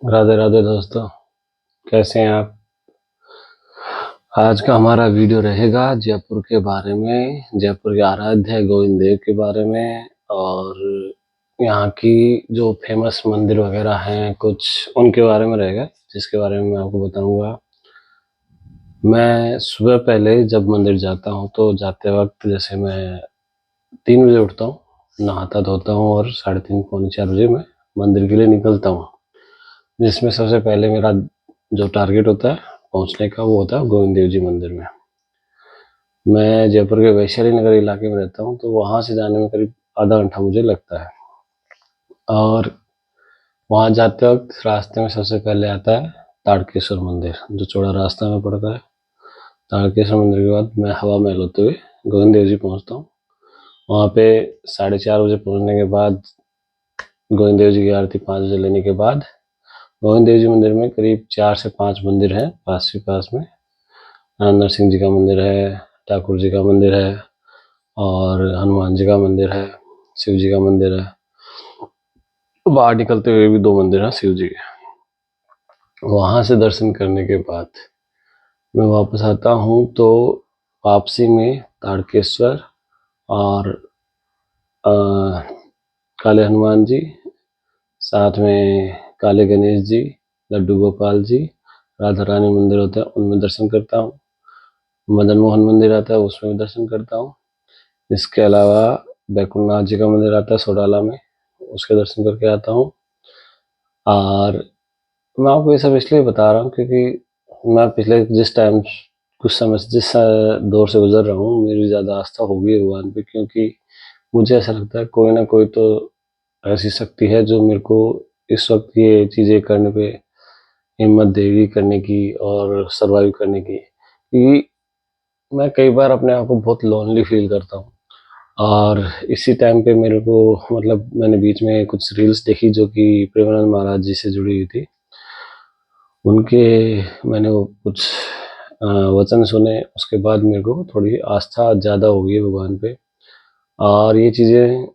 राधे राधे दोस्तों, कैसे हैं आप। आज का हमारा वीडियो रहेगा जयपुर के बारे में, जयपुर के आराध्य गोविंद देव के बारे में और यहाँ की जो फेमस मंदिर वगैरह हैं कुछ उनके बारे में रहेगा, जिसके बारे में मैं आपको बताऊंगा। मैं सुबह पहले जब मंदिर जाता हूँ तो जाते वक्त जैसे मैं 3 बजे उठता हूँ, नहाता धोता हूँ और 3:30 पौने 4 बजे मैं मंदिर के लिए निकलता हूँ, जिसमें सबसे पहले मेरा जो टारगेट होता है पहुंचने का वो होता है गोविंद देव जी मंदिर में। मैं जयपुर के वैशाली नगर इलाके में रहता हूँ, तो वहाँ से जाने में करीब आधा घंटा मुझे लगता है। और वहाँ जाते वक्त रास्ते में सबसे पहले आता है ताड़केश्वर मंदिर, जो चौड़ा रास्ता में पड़ता है। ताड़केश्वर मंदिर के बाद मैं हवा महल होते हुए गोविंद देव जी पहुँचता हूँ। वहाँ पे 4:30 बजे पहुँचने के बाद गोविंद देव जी की आरती 5 बजे लेने के बाद गोविंद देव जी मंदिर में करीब 4 से 5 मंदिर हैं पास में। नरसिंह जी का मंदिर है, ठाकुर जी का मंदिर है और हनुमान जी का मंदिर है, शिव जी का मंदिर है। बाहर निकलते हुए भी 2 मंदिर हैं शिव जी के। वहां से दर्शन करने के बाद मैं वापस आता हूँ, तो वापसी में ताड़केश्वर और अ, काले हनुमान जी, साथ में काले गणेश जी, लड्डू गोपाल जी, राधा रानी मंदिर होता है उनमें दर्शन करता हूँ। मदन मोहन मंदिर आता है उसमें भी दर्शन करता हूँ। इसके अलावा बैकुंठनाथ जी का मंदिर आता है सोडाला में, उसके दर्शन करके आता हूँ। और मैं आपको ये सब इसलिए बता रहा हूँ क्योंकि मैं पिछले कुछ समय से जिस दौर से गुजर रहा हूँ, मेरी ज़्यादा आस्था हो गई है भगवान पे, क्योंकि मुझे ऐसा लगता है कोई ना कोई तो ऐसी शक्ति है जो मेरे को इस वक्त ये चीज़ें करने पे हिम्मत देगी करने की और सरवाइव करने की। क्योंकि मैं कई बार अपने आप को बहुत लोनली फील करता हूँ, और इसी टाइम पे मेरे को मतलब मैंने बीच में कुछ रील्स देखी जो कि प्रेमानंद महाराज जी से जुड़ी हुई थी। उनके मैंने वो कुछ वचन सुने, उसके बाद मेरे को थोड़ी आस्था ज़्यादा हो गई है भगवान पे। और ये चीज़ें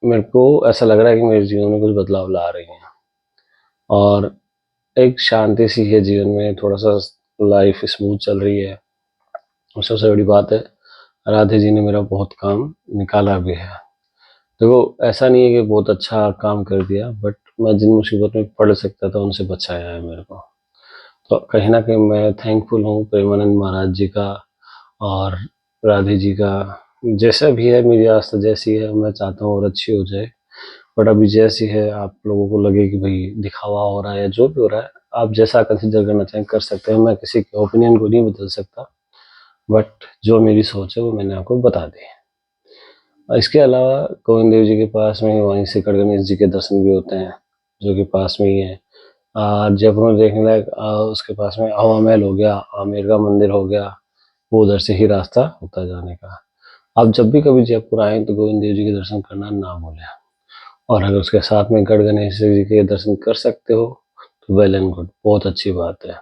मेरे को ऐसा लग रहा है कि मेरे जीवन में कुछ बदलाव ला रही हैं और एक शांति सी है जीवन में, थोड़ा सा लाइफ स्मूथ चल रही है। और सबसे बड़ी बात है, राधे जी ने मेरा बहुत काम निकाला भी है। देखो, ऐसा नहीं है कि बहुत अच्छा काम कर दिया, बट मैं जिन मुसीबत में पड़ सकता था उनसे बचाया है मेरे को। तो कहीं ना कहीं मैं थैंकफुल हूँ प्रेमानंद महाराज जी का और राधे जी का। जैसा भी है, मेरी आस्था जैसी है मैं चाहता हूँ और अच्छी हो जाए, बट अभी जैसी है आप लोगों को लगे कि भाई दिखावा हो रहा है, जो भी हो रहा है आप जैसा कंसिडर करना चाहें कर सकते हैं। मैं किसी के ओपिनियन को नहीं बदल सकता, बट जो मेरी सोच है वो मैंने आपको बता दी। इसके अलावा गोविंद देव जी के पास में वहीं से गणेश जी के दर्शन भी होते हैं, जो कि पास में ही है। जयपुर में देखने लायक उसके पास में हवा महल हो गया, आमेर का मंदिर हो गया, वो उधर से ही रास्ता होता है जाने का। आप जब भी कभी जयपुर आए तो गोविंद देव जी के दर्शन करना ना भूलें, और अगर उसके साथ में गढ़ गणेश जी के दर्शन कर सकते हो तो वेल एंड गुड, बहुत अच्छी बात है।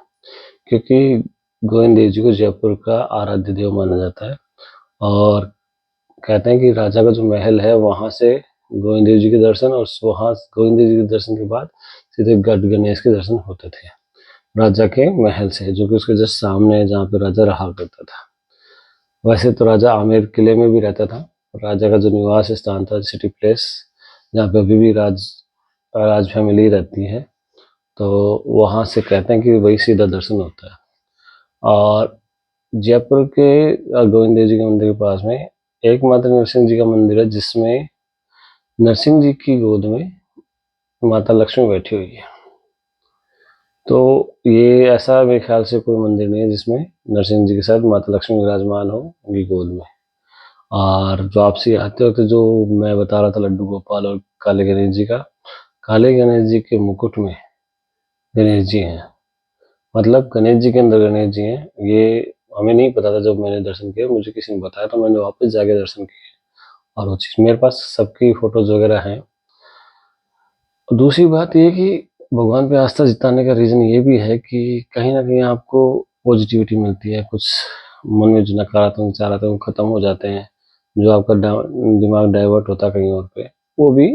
क्योंकि गोविंद देव जी को जयपुर का आराध्य देव माना जाता है, और कहते हैं कि राजा का जो महल है वहां से गोविंद देव जी के दर्शन, और वहां गोविंद देव जी के दर्शन के बाद सीधे गढ़ गणेश के दर्शन होते थे राजा के महल से, जो कि उसके जस्ट सामने है जहाँ पे राजा रहा करता था। वैसे तो राजा आमेर किले में भी रहता था, राजा का जो निवास स्थान था, सिटी प्लेस, जहाँ पे अभी भी राज फैमिली रहती है, तो वहां से कहते हैं कि वही सीधा दर्शन होता है। और जयपुर के गोविंद देव जी के मंदिर के पास में एकमात्र नरसिंह जी का मंदिर है, जिसमें नरसिंह जी की गोद में माता लक्ष्मी बैठी हुई है। तो ये ऐसा मेरे ख्याल से कोई मंदिर नहीं है जिसमें नरसिंह जी के साथ माता लक्ष्मी विराजमान हो उनकी गोद में। और जो आपसे आते होते जो मैं बता रहा था लड्डू गोपाल और काले गणेश जी का, काले गणेश जी के मुकुट में गणेश जी हैं, मतलब गणेश जी के अंदर गणेश जी हैं। ये हमें नहीं पता था, जब मैंने दर्शन किया मुझे किसी ने बताया तो मैंने वापस जाके दर्शन किए, और वो चीज़ मेरे पास सबकी फोटोज वगैरह हैं। दूसरी बात ये कि भगवान पे आस्था जिताने का रीज़न ये भी है कि कहीं ना कहीं आपको पॉजिटिविटी मिलती है, कुछ मन में जो नकारात्मक विचार आते हैं वो खत्म हो जाते हैं, जो आपका दिमाग डाइवर्ट होता है कहीं और पे, वो भी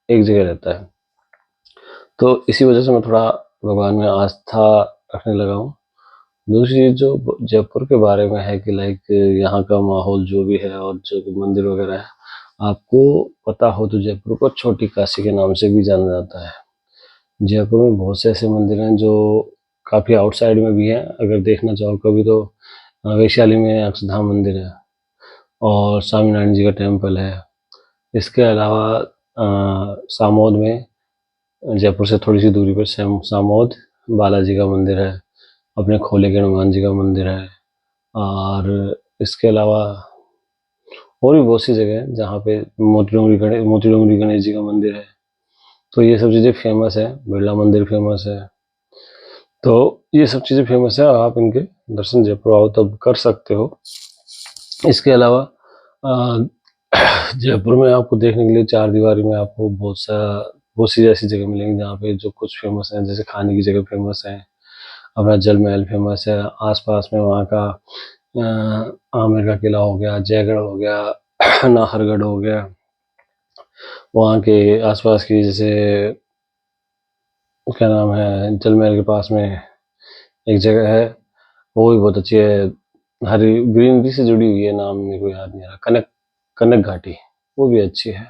एक जगह रहता है। तो इसी वजह से मैं थोड़ा भगवान में आस्था रखने लगा हूँ। दूसरी चीज़ जो जयपुर के बारे में है कि लाइक यहाँ का माहौल जो भी है और जो भी मंदिर वगैरह है, आपको पता हो तो जयपुर को छोटी काशी के नाम से भी जाना जाता है। जयपुर में बहुत से ऐसे मंदिर हैं जो काफ़ी आउटसाइड में भी हैं। अगर देखना चाहो कभी तो वैशाली में अक्षरधाम मंदिर है और स्वामीनारायण जी का टेम्पल है। इसके अलावा सामोद में, जयपुर से थोड़ी सी दूरी पर सामोद बालाजी का मंदिर है, अपने खोले के हनुमान जी का मंदिर है, और इसके अलावा और भी बहुत सी जगह है जहाँ पे मोती डोंगरी गणेश जी का मंदिर है। तो ये सब चीज़ें फेमस है। बिरला मंदिर फेमस है। तो ये सब चीज़ें फेमस है, आप इनके दर्शन जयपुर आओ तब कर सकते हो। इसके अलावा जयपुर में आपको देखने के लिए चार दीवारी में आपको बहुत सी ऐसी जगह मिलेंगी जहाँ पे जो कुछ फेमस है, जैसे खाने की जगह फेमस है, अपना जल महल फेमस है। आसपास में वहाँ का आमेर का किला हो गया, जयगढ़ हो गया, नाहरगढ़ हो गया। वहाँ के आसपास की जैसे क्या नाम है, जल महल के पास में एक जगह है, वो भी बहुत अच्छी है, हरी ग्रीनरी से जुड़ी हुई है, नाम मेरे को याद नहीं आ रहा, कनक घाटी, वो भी अच्छी है।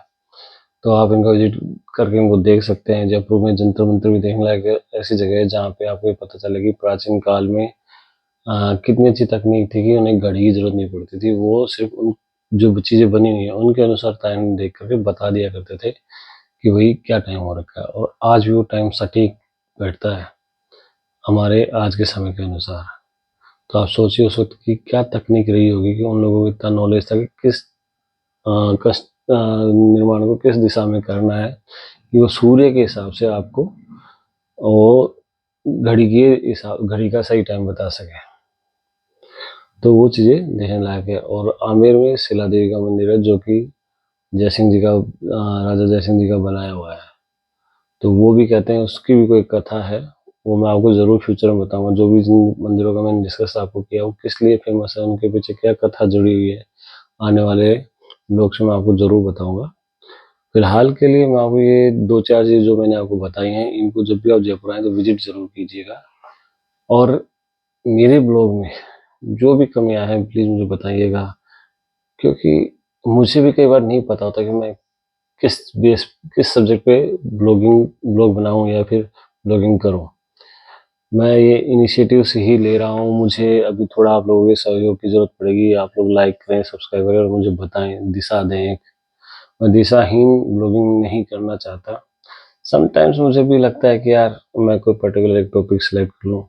तो आप इनको विजिट करके इनको देख सकते हैं। जयपुर में जंतर मंतर भी देखने लायक ऐसी जगह है जहाँ पे आपको पता चलेगी प्राचीन काल में कितनी अच्छी तकनीक थी कि उन्हें घड़ी की जरूरत नहीं पड़ती थी। वो सिर्फ उन जो चीज़ें बनी हुई है उनके अनुसार टाइम देख करके बता दिया करते थे कि भाई क्या टाइम हो रखा है, और आज भी वो टाइम सटीक बैठता है हमारे आज के समय के अनुसार। तो आप सोचिए उस वक्त की क्या तकनीक रही होगी कि उन लोगों को इतना नॉलेज था कि निर्माण को किस दिशा में करना है कि वो सूर्य के हिसाब से आपको वो घड़ी का सही टाइम बता सके। तो वो चीज़ें देखने लायक है। और आमेर में शिला देवी का मंदिर है जो कि जयसिंह जी का राजा जयसिंह जी का बनाया हुआ है। तो वो भी कहते हैं उसकी भी कोई कथा है, वो मैं आपको ज़रूर फ्यूचर में बताऊंगा। जो भी जिन मंदिरों का मैंने डिस्कस आपको किया वो किस लिए फेमस है, उनके पीछे क्या कथा जुड़ी हुई है, आने वाले ब्लॉग से मैं आपको ज़रूर बताऊंगा। फिलहाल के लिए मैं आपको ये दो चार चीज़ जो मैंने आपको बताई हैं, इनको जब भी आप जयपुर आए तो विजिट ज़रूर कीजिएगा। और मेरे ब्लॉग में जो भी कमियां हैं प्लीज़ मुझे बताइएगा, क्योंकि मुझे भी कई बार नहीं पता होता कि मैं किस सब्जेक्ट पे ब्लॉग बनाऊं या फिर ब्लॉगिंग करूं। मैं ये इनिशिएटिव से ही ले रहा हूं। मुझे अभी थोड़ा आप लोगों के सहयोग की ज़रूरत पड़ेगी। आप लोग लाइक करें, सब्सक्राइब करें और मुझे बताएं, दिशा दें। मैं दिशाहीन ब्लॉगिंग नहीं करना चाहता। समटाइम्स मुझे भी लगता है कि यार मैं कोई पर्टिकुलर एक टॉपिक सेलेक्ट कर लूँ।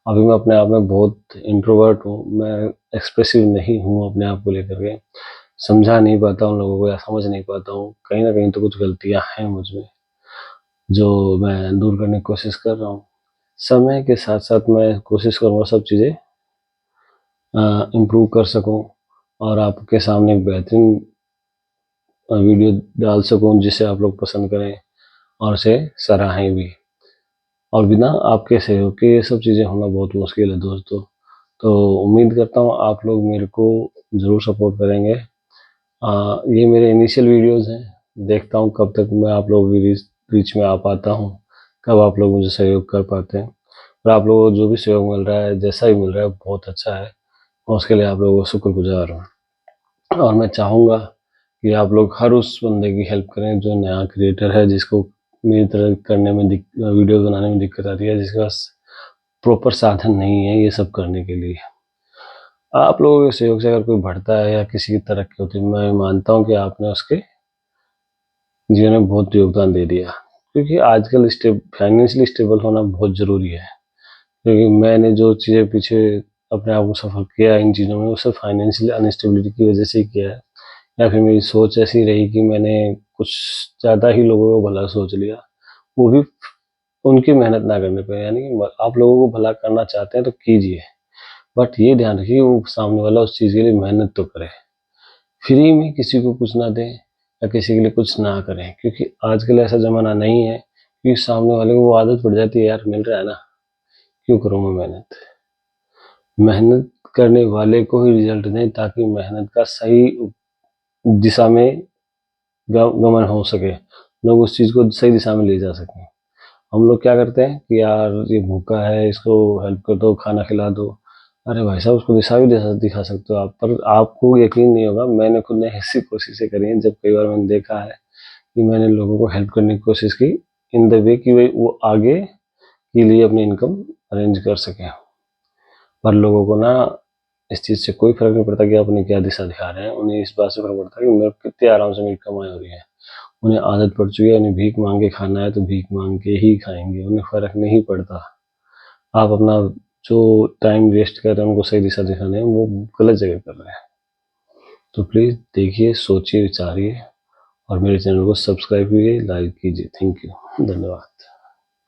अभी मैं अपने आप में बहुत इंट्रोवर्ट हूँ, मैं एक्सप्रेसिव नहीं हूँ अपने आप को लेकर के, समझा नहीं पाता उन लोगों को या समझ नहीं पाता हूँ। कहीं ना कहीं तो कुछ गलतियाँ हैं मुझ में जो मैं दूर करने की कोशिश कर रहा हूँ। समय के साथ साथ मैं कोशिश करूँगा सब चीज़ें इम्प्रूव कर सकूँ और आपके सामने एक बेहतरीन वीडियो डाल सकूँ जिसे आप लोग पसंद करें और उसे सराहें भी। और बिना आपके सहयोग के ये सब चीज़ें होना बहुत मुश्किल है दोस्तों। तो उम्मीद करता हूँ आप लोग मेरे को ज़रूर सपोर्ट करेंगे। ये मेरे इनिशियल वीडियोस हैं, देखता हूँ कब तक मैं आप लोगों की रीच में आ पाता हूँ, कब आप लोग मुझे सहयोग कर पाते हैं। और आप लोगों को जो भी सहयोग मिल रहा है, जैसा ही मिल रहा है, बहुत अच्छा है। मैं उसके लिए आप लोगों को शुक्रगुजार हूँ। और मैं चाहूँगा कि आप लोग हर उस बंदे की हेल्प करें जो नया क्रिएटर है, जिसको मेरी तरह करने में वीडियो बनाने में दिक्कत आती है, जिसके पास प्रॉपर साधन नहीं है ये सब करने के लिए। आप लोगों के सहयोग से अगर कोई बढ़ता है या किसी की तरक्की होती है, मैं मानता हूँ कि आपने उसके जीवन में बहुत योगदान दे दिया। क्योंकि आजकल फाइनेंशियली स्टेबल होना बहुत ज़रूरी है। क्योंकि मैंने जो चीज़ें पीछे अपने आप को सफल किया इन चीज़ों में, वो सब फाइनेंशियल अनस्टेबिलिटी की वजह से ही किया है, या फिर मेरी सोच ऐसी रही कि मैंने कुछ ज़्यादा ही लोगों को भला सोच लिया, वो भी उनकी मेहनत ना करने पे। यानी कि आप लोगों को भला करना चाहते हैं तो कीजिए, बट ये ध्यान रखिए वो सामने वाला उस चीज़ के लिए मेहनत तो करे। फ्री में किसी को कुछ ना दें या किसी के लिए कुछ ना करें, क्योंकि आजकल ऐसा ज़माना नहीं है कि सामने वाले को वो आदत पड़ जाती है, यार मिल रहा है ना, क्यों करूँ मैं मेहनत। मेहनत करने वाले को ही रिजल्ट दें ताकि मेहनत का सही दिशा में गमन हो सके, लोग उस चीज़ को सही दिशा में ले जा सकें। हम लोग क्या करते हैं कि यार ये भूखा है, इसको हेल्प कर दो, खाना खिला दो। अरे भाई साहब, उसको दिशा भी दिखा सकते हो आप, पर आपको यकीन नहीं होगा, मैंने खुद ने ऐसी कोशिशें करी हैं जब कई बार मैंने देखा है कि मैंने लोगों को हेल्प करने की कोशिश की, इन द वे कि वो आगे के लिए अपनी इनकम अरेंज कर सकें। पर लोगों को ना इस चीज़ से कोई फर्क नहीं पड़ता कि अपनी क्या दिशा दिखा रहे हैं, उन्हें इस बात से फर्क पड़ता है कि मेरे कितने आराम से मेरी कमाई हो रही है। उन्हें आदत पड़ चुकी है, उन्हें भीख मांग के खाना है तो भीख मांग के ही खाएंगे, उन्हें फर्क नहीं पड़ता। आप अपना जो टाइम वेस्ट कर रहे हैं उनको सही दिशा दिखाने में, वो गलत जगह कर रहे हैं। तो प्लीज़ देखिए, सोचिए, विचारिए और मेरे चैनल को सब्सक्राइब कीजिए, लाइक कीजिए। थैंक यू, धन्यवाद।